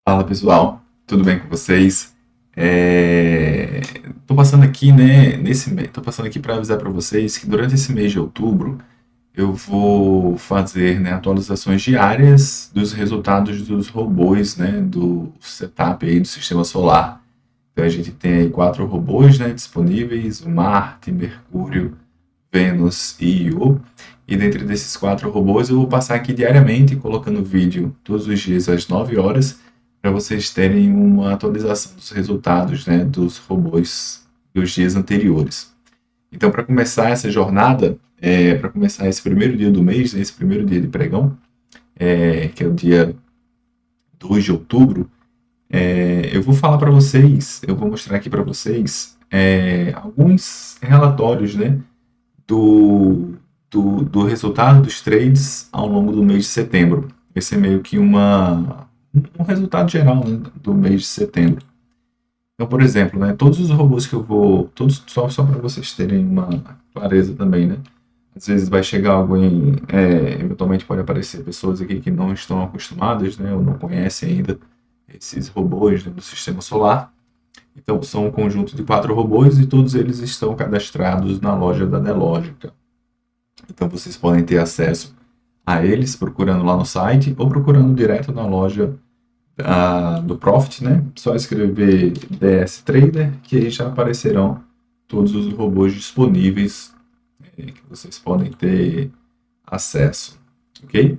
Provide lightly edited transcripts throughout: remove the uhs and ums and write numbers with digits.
Fala pessoal, tudo bem com vocês? Tô passando aqui, né, nesse mês, tô passando aqui para avisar para vocês que durante esse mês de outubro eu vou fazer, né, atualizações diárias dos resultados dos robôs, né, do setup aí do sistema solar. Então a gente tem aí 4 robôs, né, disponíveis: Marte, Mercúrio, Vênus e Io. E dentre desses 4 robôs eu vou passar aqui diariamente colocando vídeo todos os dias às 9 horas para vocês terem uma atualização dos resultados, né, dos robôs dos dias anteriores. Então, para começar essa jornada, para começar esse primeiro dia do mês, né, esse primeiro dia de pregão, que é o dia 2 de outubro, eu vou falar para vocês, eu vou mostrar aqui para vocês alguns relatórios, né, do resultado dos trades ao longo do mês de setembro. Vai ser meio que um resultado geral, né, do mês de setembro. Então, por exemplo, né, todos os robôs que eu vou. Todos, só para vocês terem uma clareza também, né? Às vezes vai chegar alguém, eventualmente pode aparecer pessoas aqui que não estão acostumadas, né, ou não conhecem ainda esses robôs, né, do sistema solar. Então, são um conjunto de 4 robôs e todos eles estão cadastrados na loja da Nelogica. Então, vocês podem ter acesso a eles procurando lá no site ou procurando direto na loja do Profit, né? Só escrever DS Trader que aí já aparecerão todos os robôs disponíveis que vocês podem ter acesso, ok?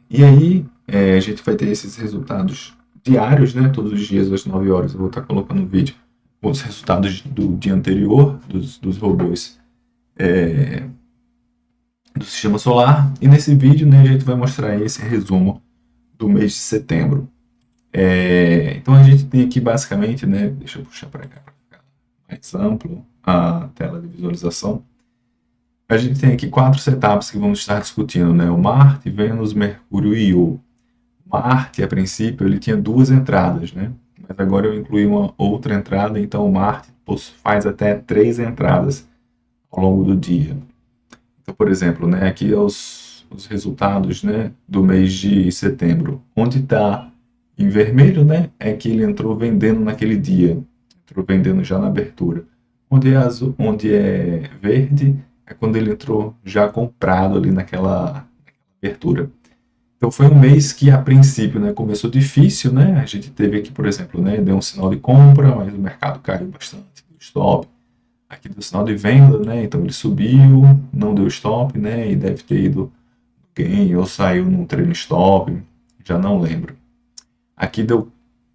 E aí a gente vai ter esses resultados diários, né? Todos os dias às 9 horas eu vou estar colocando um vídeo com os resultados do dia anterior dos robôs do sistema solar. E nesse vídeo, né, a gente vai mostrar esse resumo do mês de setembro. Então a gente tem aqui basicamente, né, deixa eu puxar para cá para ficar mais amplo a tela de visualização. A gente tem aqui 4 setups que vamos estar discutindo, né, o Marte, Vênus, Mercúrio e Io. Marte, a princípio, ele tinha 2 entradas, né, mas agora eu incluí uma outra entrada, então o Marte faz até 3 entradas ao longo do dia. Então, por exemplo, né, aqui os resultados, né, do mês de setembro. Onde está em vermelho, né, é que ele entrou vendendo naquele dia, entrou vendendo já na abertura. Onde é azul, onde é verde, é quando ele entrou já comprado ali naquela abertura. Então foi um mês que a princípio, né, começou difícil, né? A gente teve aqui, por exemplo, né, deu um sinal de compra, mas o mercado caiu bastante, deu stop. Aqui deu sinal de venda, né? Então ele subiu, não deu stop, né? E deve ter ido gain ou saiu num trailing stop, já não lembro. Aqui deu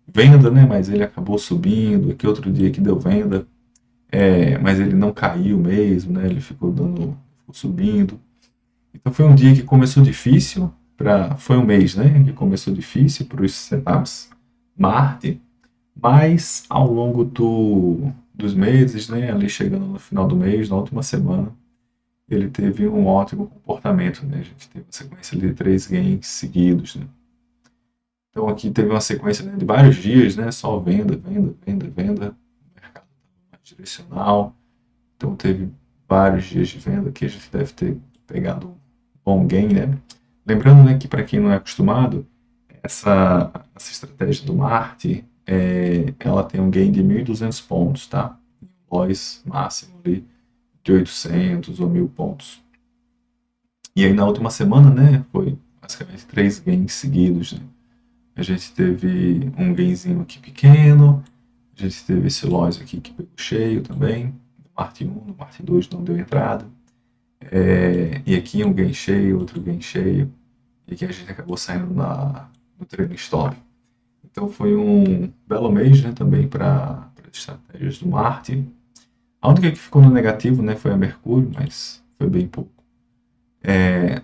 venda, né? Mas ele acabou subindo. Aqui outro dia que deu venda, mas ele não caiu mesmo, né? Ele ficou subindo. Então foi um dia que começou difícil foi um mês, né? Que começou difícil para os setups Marte, mas ao longo dos meses, né? Ali chegando no final do mês, na última semana, ele teve um ótimo comportamento, né? A gente teve uma sequência de 3 gains seguidos, né? Então aqui teve uma sequência, né, de vários dias, né? Só venda, venda, venda, venda. O mercado estava mais direcional. Então teve vários dias de venda que a gente deve ter pegado um bom gain, né? Lembrando, né, que para quem não é acostumado, essa estratégia do Marte, ela tem um gain de 1.200 pontos, tá? Um loss máximo ali de 800 ou 1.000 pontos. E aí na última semana, né, foi basicamente 3 gains seguidos, né? A gente teve um gainzinho aqui pequeno, a gente teve esse loss aqui que pegou cheio também, no Marte 1, no Marte 2 não deu entrada. E aqui um gain cheio, outro gain cheio, e aqui a gente acabou saindo no trailing stop. Então foi um belo mês, né, também para as estratégias do Marte. A única que ficou no negativo, né, foi a Mercúrio, mas foi bem pouco.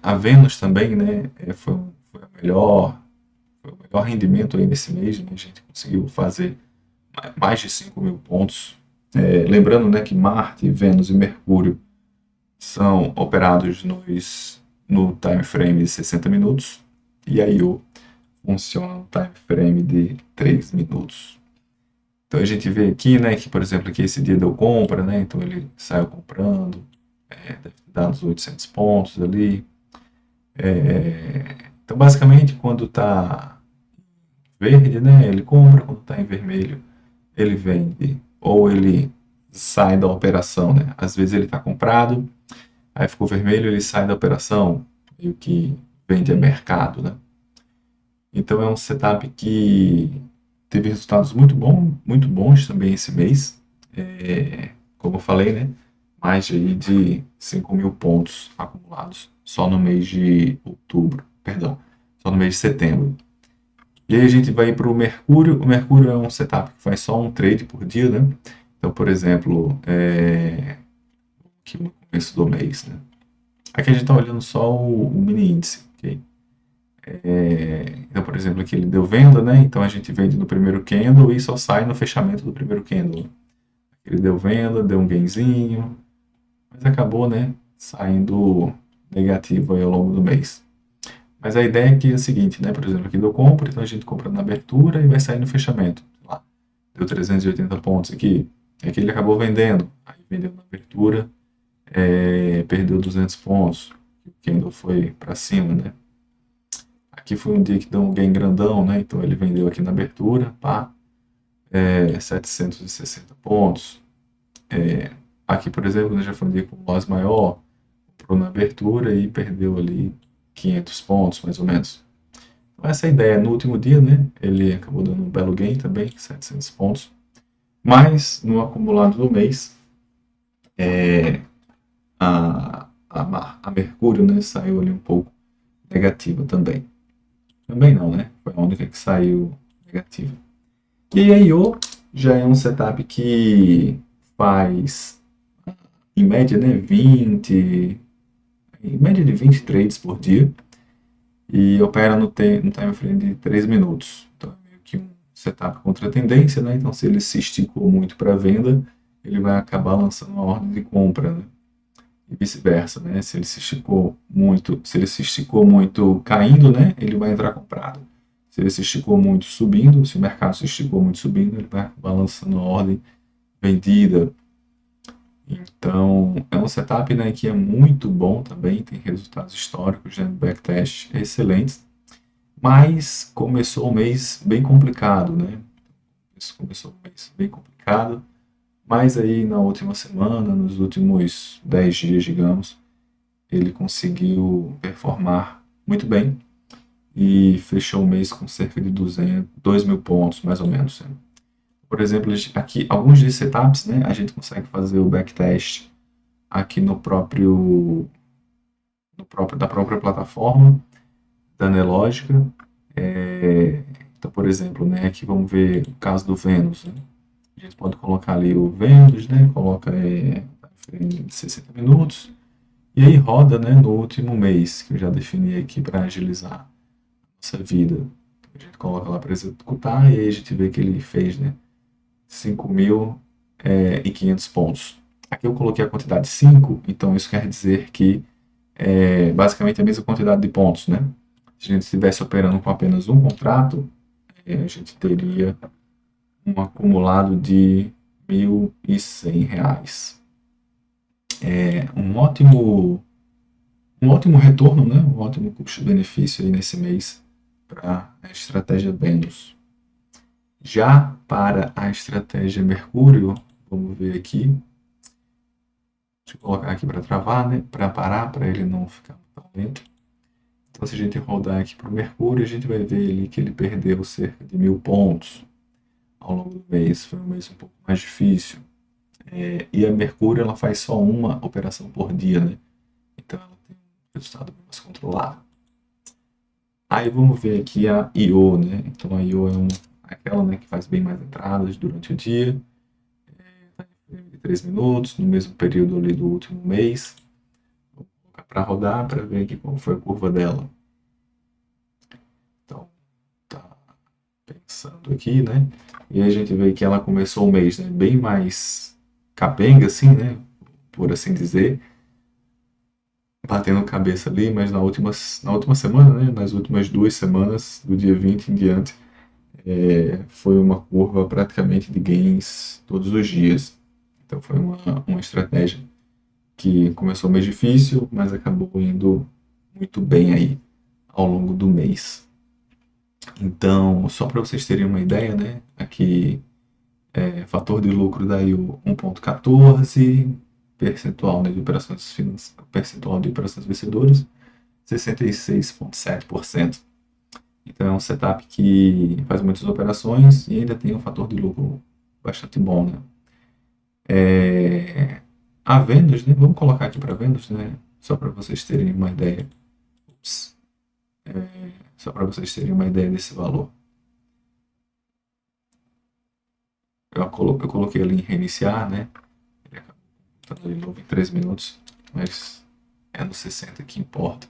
A Vênus também, né, foi o melhor rendimento aí nesse mês, né, a gente conseguiu fazer mais de 5.000 pontos. Lembrando, né, que Marte, Vênus e Mercúrio são operados no time frame de 60 minutos e a Io funciona no time frame de 3 minutos. Então a gente vê aqui, né, que por exemplo aqui esse dia deu compra, né, então ele saiu comprando, deve ter dado uns 800 pontos ali. Então basicamente quando está verde, né, ele compra, quando está em vermelho, ele vende, ou ele sai da operação, né? Às vezes ele está comprado, aí ficou vermelho, ele sai da operação, meio que vende a mercado, né? Então é um setup que teve resultados muito bons também esse mês. Como eu falei, né? Mais de 5 mil pontos acumulados só no mês de outubro, perdão, só no mês de setembro. E aí a gente vai para o Mercúrio. O Mercúrio é um setup que faz só um trade por dia, né? Então, por exemplo, aqui no começo do mês, né? Aqui a gente está olhando só o mini índice, ok? Então, por exemplo, aqui ele deu venda, né? Então a gente vende no primeiro candle e só sai no fechamento do primeiro candle. Ele deu venda, deu um gainzinho, mas acabou, né? Saindo negativo aí ao longo do mês. Mas a ideia aqui é a seguinte, né? Por exemplo, aqui deu compra, então a gente compra na abertura e vai sair no fechamento. Sei lá, deu 380 pontos aqui. Aqui ele acabou vendendo, aí vendeu na abertura, perdeu 200 pontos. O candle foi para cima, né? Aqui foi um dia que deu um gain grandão, né? Então ele vendeu aqui na abertura, pá, 760 pontos. Aqui, por exemplo, né, já foi um dia com loss maior, comprou na abertura e perdeu ali 500 pontos, mais ou menos. Então essa é a ideia. No último dia, né, ele acabou dando um belo gain também, 700 pontos. Mas no acumulado do mês, a Mercúrio, né, saiu ali um pouco negativa também. Também não, né? Foi a única que saiu negativa. E a IO já é um setup que faz, em média, né, em média de 20 trades por dia e opera no time frame de 3 minutos. Então é meio que um setup contra a tendência, né? Então se ele se esticou muito para venda, ele vai acabar lançando uma ordem de compra, né? E vice-versa, né? Se ele se esticou muito caindo, né, ele vai entrar comprado. Se ele se esticou muito subindo, se o mercado se esticou muito subindo, ele vai acabar lançando a ordem vendida. Então, é um setup, né, que é muito bom também, tem resultados históricos, né, backtest excelentes, mas começou o mês bem complicado, né? Começou o mês bem complicado, mas aí na última semana, nos últimos 10 dias, digamos, ele conseguiu performar muito bem e fechou o mês com cerca de 2 mil pontos, mais ou menos. Né? Por exemplo, aqui, alguns desses setups, né, a gente consegue fazer o backtest aqui da própria plataforma da Nelogica. Então, por exemplo, né, aqui vamos ver o caso do Vênus. Né? A gente pode colocar ali o Vênus, né, coloca em 60 minutos, e aí roda, né, no último mês, que eu já defini aqui para agilizar a nossa vida. A gente coloca lá para executar e aí a gente vê que ele fez, né, 5.500 pontos. Aqui eu coloquei a quantidade 5, então isso quer dizer que é basicamente a mesma quantidade de pontos, né? Se a gente estivesse operando com apenas um contrato, a gente teria um acumulado de R$ 1.100. Um ótimo retorno, né? Um ótimo custo-benefício aí nesse mês para a estratégia Venus. Já para a estratégia Mercúrio, vamos ver aqui. Deixa eu colocar aqui para travar, né? Para parar, para ele não ficar tão lento. Então, se a gente rodar aqui para o Mercúrio, a gente vai ver ali que ele perdeu cerca de 1.000 pontos ao longo do mês. Foi um mês um pouco mais difícil. E a Mercúrio, ela faz só uma operação por dia, né? Então, ela tem um resultado mais controlado. Aí vamos ver aqui a IO, né? Então a IO é aquela, né, que faz bem mais entradas durante o dia, de 3 minutos, no mesmo período ali do último mês. Vou colocar para rodar para ver aqui qual foi a curva dela. Então, tá pensando aqui, né? E aí a gente vê que ela começou o mês, né, bem mais capenga, assim, né? Por assim dizer. Batendo cabeça ali, mas na última semana, né, nas últimas 2 semanas, do dia 20 em diante, foi uma curva praticamente de gains todos os dias. Então foi uma estratégia que começou mês difícil, mas acabou indo muito bem aí ao longo do mês. Então, só para vocês terem uma ideia, né? Aqui fator de lucro da IO 1,14, percentual, né, de operações percentual de operações vencedoras 66,7%. Então é um setup que faz muitas operações e ainda tem um fator de lucro bastante bom, né? A vendas, né? Vamos colocar aqui para vendas, né? Só para vocês terem uma ideia. Ups. Só para vocês terem uma ideia desse valor. Eu coloquei ali em reiniciar, né? Ele acabou computando de novo em 3 minutos, mas é no 60 que importa.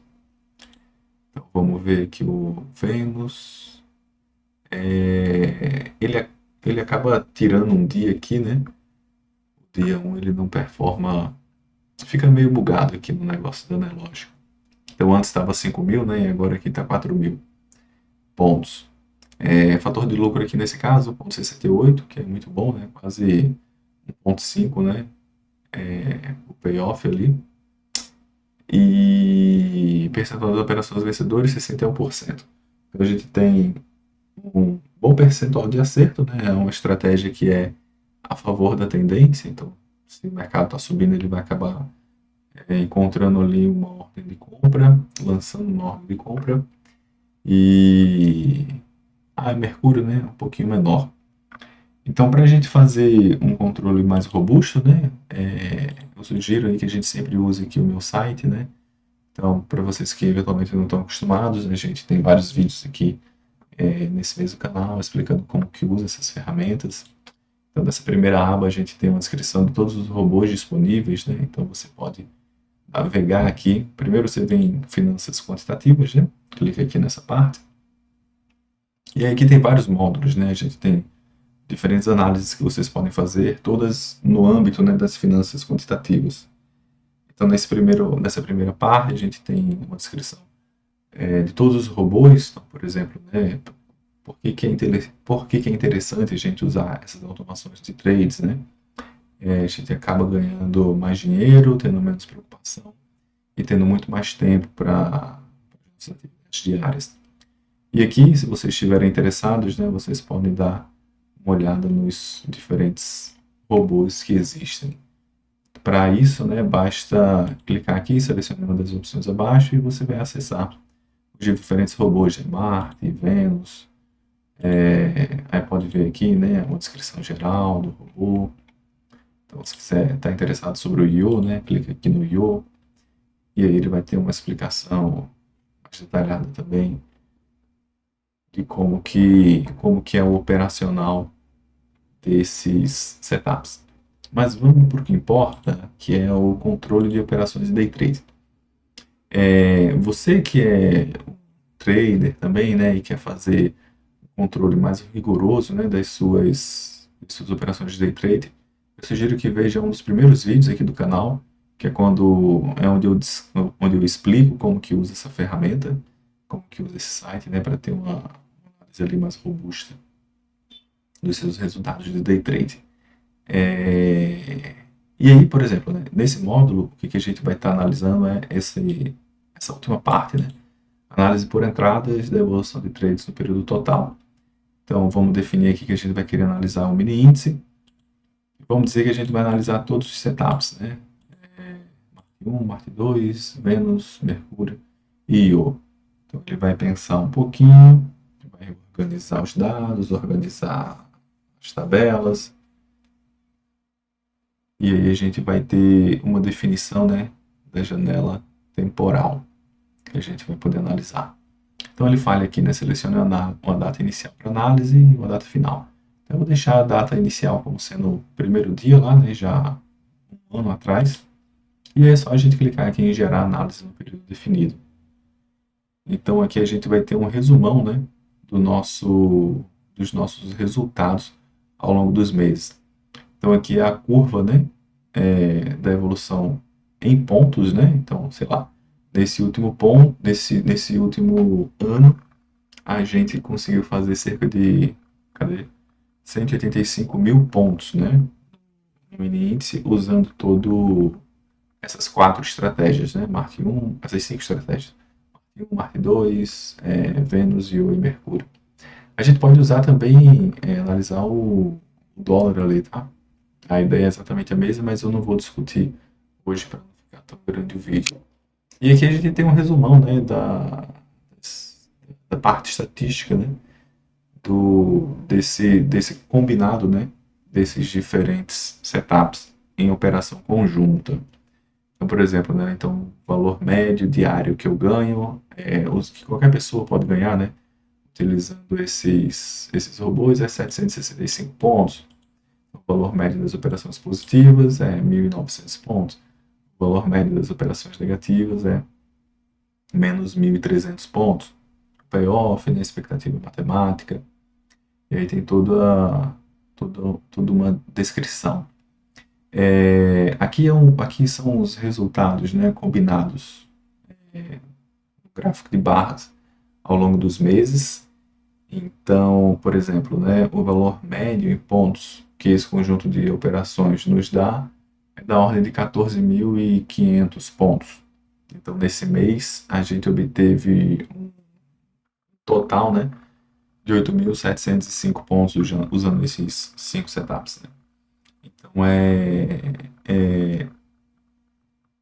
Então vamos ver aqui o Vênus. Ele acaba tirando um dia aqui, né? O dia 1 ele não performa, fica meio bugado aqui no negócio do analógico. Então antes estava 5.000, né? E agora aqui está 4.000 pontos. Fator de lucro aqui nesse caso, 0,68, que é muito bom, né? Quase 1,5, né? O payoff ali. E percentual das operações vencedoras, 61%. Então a gente tem um bom percentual de acerto, né? É uma estratégia que é a favor da tendência, então se o mercado está subindo, ele vai acabar encontrando ali uma ordem de compra, lançando uma ordem de compra. E Mercúrio, né? Um pouquinho menor. Então, para a gente fazer um controle mais robusto, né? Eu sugiro aí que a gente sempre use aqui o meu site, né? Então, para vocês que eventualmente não estão acostumados, a gente tem vários vídeos aqui nesse mesmo canal explicando como que usa essas ferramentas. Então, nessa primeira aba a gente tem uma descrição de todos os robôs disponíveis, né? Então, você pode navegar aqui. Primeiro você vem em finanças quantitativas, né? Clica aqui nessa parte. E aí aqui tem vários módulos, né? A gente tem diferentes análises que vocês podem fazer, todas no âmbito, né, das finanças quantitativas. Então, nessa primeira parte, a gente tem uma descrição de todos os robôs. Então, por exemplo, né, por que é interessante a gente usar essas automações de trades, né? A gente acaba ganhando mais dinheiro, tendo menos preocupação e tendo muito mais tempo para as atividades diárias. E aqui, se vocês estiverem interessados, né, vocês podem dar uma olhada nos diferentes robôs que existem. Para isso, né, basta clicar aqui, selecionar uma das opções abaixo e você vai acessar os diferentes robôs de Marte, Vênus. Aí pode ver aqui, né, uma descrição geral do robô. Então, se você está interessado sobre o Io, né, clica aqui no Io e aí ele vai ter uma explicação mais detalhada também de como que é o operacional desses setups. Mas vamos para o que importa, que é o controle de operações de day trade. Você que é um trader também, né, e quer fazer um controle mais rigoroso, né, das suas operações de day trade, eu sugiro que veja um dos primeiros vídeos aqui do canal, que é onde eu explico como que usa essa ferramenta, como que usa esse site, né, para ter uma análise ali mais robusta dos seus resultados de day trade. E aí, por exemplo, né, nesse módulo, o que a gente vai estar analisando é essa última parte, né? Análise por entradas da evolução de trades no período total. Então, vamos definir aqui que a gente vai querer analisar o mini índice. Vamos dizer que a gente vai analisar todos os setups, né? Marte 1, Marte 2, Vênus, Mercúrio e Io. Então, ele vai pensar um pouquinho, vai organizar os dados, organizar as tabelas. E aí a gente vai ter uma definição, né, da janela temporal que a gente vai poder analisar. Então ele fala aqui, né, selecionar uma data inicial para análise e uma data final. Então eu vou deixar a data inicial como sendo o primeiro dia lá, né, já um ano atrás. E é só a gente clicar aqui em gerar análise no período definido. Então aqui a gente vai ter um resumão, né, dos nossos resultados ao longo dos meses. Então aqui é a curva, né, da evolução em pontos, né? Então, sei lá, nesse último último ano, a gente conseguiu fazer cerca de 185 mil pontos, né, no mini índice, usando essas 4 estratégias, né? Marte 1, essas 5 estratégias. Marte 1, Marte 2, Vênus, Io e Mercúrio. A gente pode usar também, analisar o dólar ali, tá? A ideia é exatamente a mesma, mas eu não vou discutir hoje para não ficar tão grande o vídeo. E aqui a gente tem um resumão, né, da parte estatística, né, desse combinado, né, desses diferentes setups em operação conjunta. Então, por exemplo, né, então, o valor médio diário que eu ganho, os que qualquer pessoa pode ganhar, né, utilizando esses robôs, é 765 pontos. O valor médio das operações positivas é 1.900 pontos. O valor médio das operações negativas é menos 1.300 pontos. Payoff, né, expectativa matemática. E aí tem toda uma descrição. Aqui são os resultados, né, combinados no gráfico de barras ao longo dos meses. Então, por exemplo, né, o valor médio em pontos que esse conjunto de operações nos dá é da ordem de 14.500 pontos. Então, nesse mês, a gente obteve um total, né, de 8.705 pontos usando esses 5 setups. Né? Então,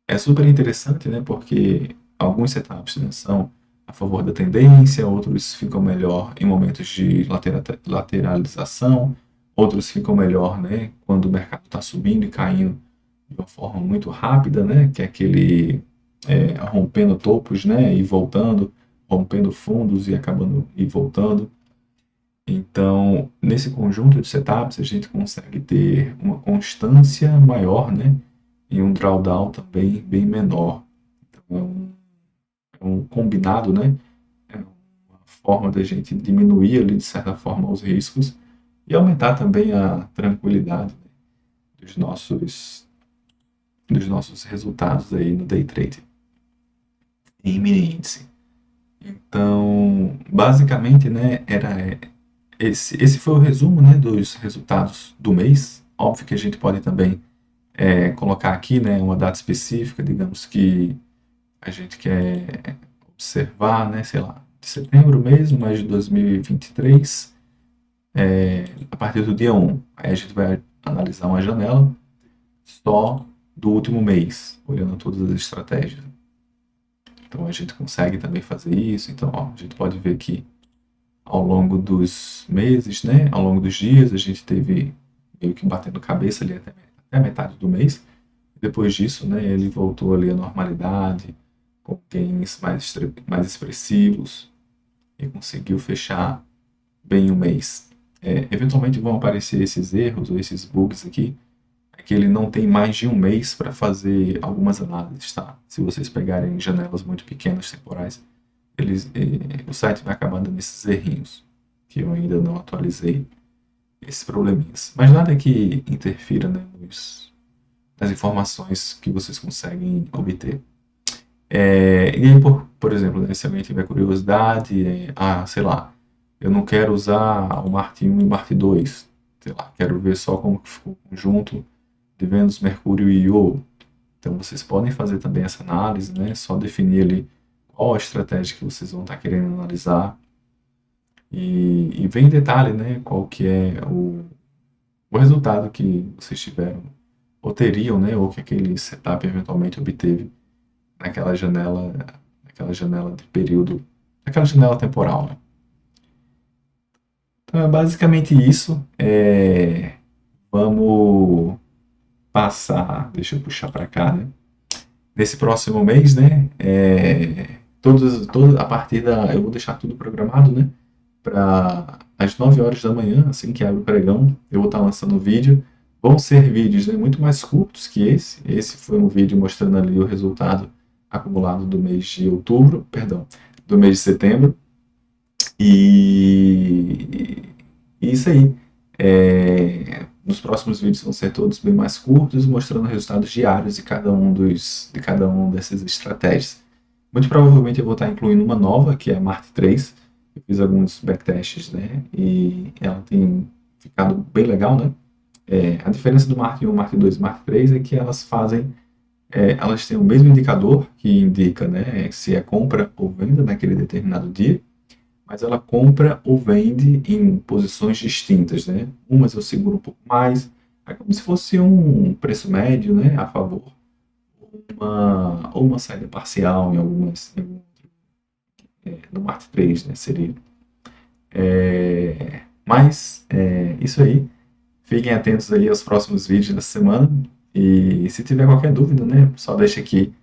é super interessante, né, porque alguns setups, né, são a favor da tendência, outros ficam melhor em momentos de lateralização, outros ficam melhor, né, quando o mercado está subindo e caindo de uma forma muito rápida, né, que é aquele rompendo topos, né, e voltando, rompendo fundos e acabando e voltando. Então, nesse conjunto de setups, a gente consegue ter uma constância maior, né, e um drawdown também bem menor. Então, é um combinado, né, é uma forma da gente diminuir ali, de certa forma, os riscos e aumentar também a tranquilidade, né, dos nossos resultados aí no day trade em mini índice. Então, basicamente, né, esse foi o resumo, né, dos resultados do mês. Óbvio que a gente pode também colocar aqui, né, uma data específica, digamos que a gente quer observar, né, sei lá, de setembro mesmo, mas de 2023, a partir do dia 1. Aí a gente vai analisar uma janela só do último mês, olhando todas as estratégias. Então a gente consegue também fazer isso. Então, ó, a gente pode ver que ao longo dos meses, né, ao longo dos dias, a gente teve meio que batendo cabeça ali até a metade do mês. Depois disso, né, ele voltou ali à normalidade, com gains mais expressivos e conseguiu fechar bem o mês. Eventualmente vão aparecer esses erros ou esses bugs aqui, que ele não tem mais de um mês para fazer algumas análises, tá? Se vocês pegarem janelas muito pequenas, temporais, o site vai acabar dando esses errinhos, que eu ainda não atualizei, esses probleminhas. Mas nada que interfira, né, nas informações que vocês conseguem obter. E aí, por exemplo, né, se alguém tiver curiosidade, sei lá, eu não quero usar o Marte 1 e o Marte 2, sei lá, quero ver só como que ficou o conjunto de Vênus, Mercúrio e Io. Então vocês podem fazer também essa análise, né? Só definir ali qual a estratégia que vocês vão estar querendo analisar e ver em detalhe, né? Qual que é o resultado que vocês tiveram ou teriam, né? Ou que aquele setup eventualmente obteve naquela janela de período, naquela janela temporal, né? Então é basicamente isso. Vamos passar, deixa eu puxar para cá, né? Nesse próximo mês, né? A partir eu vou deixar tudo programado, né? Para as 9 horas da manhã, assim que abre o pregão, eu vou estar lançando o vídeo. Vão ser vídeos, né, muito mais curtos que esse. Esse foi um vídeo mostrando ali o resultado acumulado do mês de outubro, perdão, do mês de setembro. E isso aí. Nos próximos vídeos vão ser todos bem mais curtos, mostrando resultados diários de cada um dessas estratégias. Muito provavelmente eu vou estar incluindo uma nova, que é a Marte 3. Eu fiz alguns backtests, né? E ela tem ficado bem legal, né? A diferença do Marte 1, Marte 2 e Marte 3 é que elas têm o mesmo indicador que indica, né, se é compra ou venda naquele determinado dia, mas ela compra ou vende em posições distintas, né? Umas eu seguro um pouco mais, é como se fosse um preço médio, né, a favor, ou uma saída parcial em algumas, no Mark 3, né, seria. Mas isso aí. Fiquem atentos aí aos próximos vídeos da semana. E se tiver qualquer dúvida, né, só deixa aqui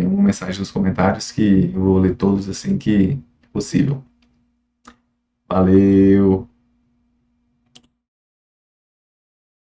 uma mensagem nos comentários que eu vou ler todos assim que possível. Valeu!